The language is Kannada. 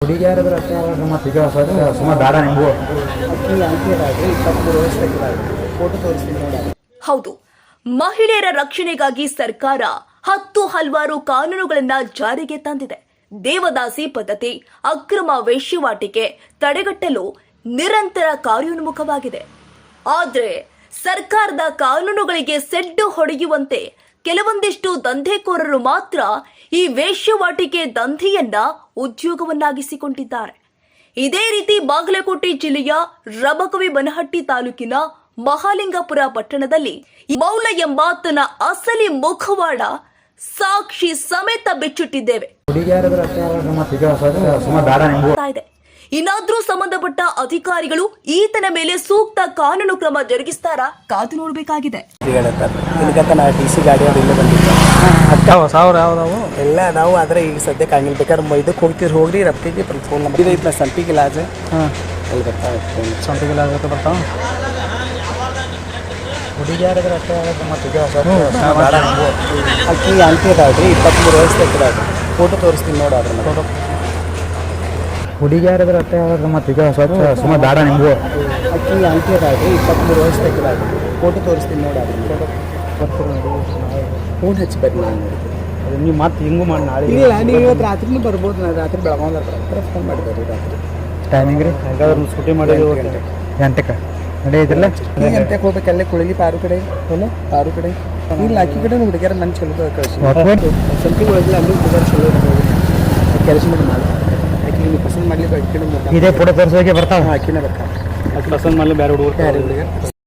ಹುಡುಗಿಯಾರಿದ್ರೆ ಅಷ್ಟೇ ಮತ್ತು ಈಗ ಸುಮಾರು ಬೇಡ ನಿಮಗೂ ಫೋಟೋ ತೋರಿಸ್ತೀನಿ ನೋಡಿ. ಹೌದು, ಮಹಿಳೆಯರ ರಕ್ಷಣೆಗಾಗಿ ಸರ್ಕಾರ ಹಲವಾರು ಕಾನೂನುಗಳನ್ನ ಜಾರಿಗೆ ತಂದಿದೆ. ದೇವದಾಸಿ ಪದ್ಧತಿ, ಅಕ್ರಮ ವೇಶ್ಯವಾಟಿಕೆ ತಡೆಗಟ್ಟಲು ನಿರಂತರ ಕಾರ್ಯೋನ್ಮುಖವಾಗಿದೆ. ಆದರೆ ಸರ್ಕಾರದ ಕಾನೂನುಗಳಿಗೆ ಸೆಡ್ಡು ಹೊಡೆಯುವಂತೆ ಕೆಲವೊಂದಿಷ್ಟು ದಂಧೆಕೋರರು ಮಾತ್ರ ಈ ವೇಶ್ಯವಾಟಿಕೆ ದಂಧೆಯನ್ನ ಉದ್ಯೋಗವನ್ನಾಗಿಸಿಕೊಂಡಿದ್ದಾರೆ. ಇದೇ ರೀತಿ ಬಾಗಲಕೋಟೆ ಜಿಲ್ಲೆಯ ರಬಕವಿ ಬನಹಟ್ಟಿ ತಾಲೂಕಿನ ಮಹಾಲಿಂಗಪುರ ಪಟ್ಟಣದಲ್ಲಿ ಮೌಲ ಎಂಬಾತನ ಅಸಲಿ ಮುಖವಾಡ ಸಾಕ್ಷಿ ಸಮೇತ ಬಿಚ್ಚಿಟ್ಟಿದ್ದೇವೆ. ಹುಡುಗಿಯಾರಿದ್ರೆ ಅಷ್ಟೇ ಮತ್ತು ಈಗ ಸುಮಾರು ಬೇಡ ನಿಮಗೂ ಇದೆ. ಇನ್ನಾದ್ರೂ ಸಂಬಂಧಪಟ್ಟ ಅಧಿಕಾರಿಗಳು ಈತನ ಮೇಲೆ ಸೂಕ್ತ ಕಾನೂನು ಕ್ರಮ ಜರುಗಿಸ್ತಾರಾ ಕಾದು ನೋಡಬೇಕಾಗಿದೆ. DC ಗಾಡಿ ಅದು ಇಲ್ಲ ಬಂದಿತ್ತು ಎಲ್ಲ ನಾವು ಆದ್ರೆ ಈಗ ಸದ್ಯಕ್ಕೆ ಆಗಿಲ್ಲ. ಬೇಕಾದ್ರೆ ಇದಕ್ಕೆ ಹೋಗ್ರಿ ರಫ್ತಿಗೆ ಫೋನ್ ನಂಬರ್ ಇದೆ. ಇತ್ತು ಸಂಪಿಗೆ ಲಾಜ್ ಅಲ್ಲಿ ಬರ್ತಾವೆ, ಸಂಪಿಗೆ ಲಾಜ್ ಅಂತ ಬರ್ತಾವೆ. ಹುಡುಗಿಯಾರಿದ್ರೆ ಅಷ್ಟೇ ಮತ್ತು ಈಗ ಬೇಡ ನಿಮಗೂ ಅಕ್ಕಿ ಅಂಕಿ ಅದಾವ್ರಿ, 23 ವಯಸ್ಸು ಇದಾವೆ. ಫೋಟೋ ತೋರಿಸ್ತೀನಿ ನೋಡಿ. ಅದ್ರ ಫೋಟೋ ಹುಡುಗಿಯಾರಿದ್ರೆ ಅಷ್ಟೇ ಮತ್ತು ಈಗ ಸುಮಾರು ಬೇಡ ನಿಮಗೂ ಅಕ್ಕಿ ಅಂಕಿ ಅದಾವ್ರಿ, 23 ವಯಸ್ಸು ಇದಾವೆ. ಫೋಟೋ ತೋರಿಸ್ತೀನಿ ನೋಡಿ. ಅದ್ರ ಫೋಟೋ ಫೋನ್ ಹಚ್ಚಿ ಬರ್ರಿ. ನಾನು ಅದು ನೀವು ಮತ್ತೆ ಹಿಂಗೂ ಮಾಡಿ ನಾಳೆ ಇಲ್ಲ, ನೀವು ಇವತ್ತು ರಾತ್ರಿನೂ ಬರ್ಬೋದು. ನಾನು ರಾತ್ರಿ ಬೆಳಗಾವ್ ಫೋನ್ ಮಾಡಿದ್ದಾರೆ. ರಾತ್ರಿ ಟೈಮಿಂಗ್ ರೀ ಹೇಗಾದ್ರೂ ಶೂಟಿ ಮಾಡಿದ್ರು 8ಕ್ಕೆ ನಡೆಯೋದಿಲ್ಲ. ಈಗ ಎಂಟಕ್ಕೆ ಹೋಗ್ಬೇಕು. ಅಲ್ಲೇ ಕುಳಗಿ ಪಾರು ಕಡೆ ಪಾರು ಕಡೆ ಇಲ್ಲ, ಅಕ್ಕಿ ಕಡೆ ಹುಡುಗಿಯರ ಮನೆ ಚಲೋ ಕಳಿಸಿ ಸಂಪಿಗೆ ಒಳಗಿಲ್ಲ. ಅಲ್ಲಿ ಹುಡುಗರು ಚಲೋ ಕೆಲಸ ಮಾಡಿ ಆಕಿ ನೀವು ಪಸಂದ್ ಮಾಡ್ಲಿಕ್ಕೆ ಅಕ್ಕಿನ ಇದೇ ಫೋಟೋ ತೋರಿಸೋಕೆ ಬರ್ತಾವೆ. ಅಕ್ಕಿನೇ ಬರ್ತಾವೆ. ಪಸಂದ್ ಮಾಡಲಿ ಬೇರೆ ಹುಡುಗರು.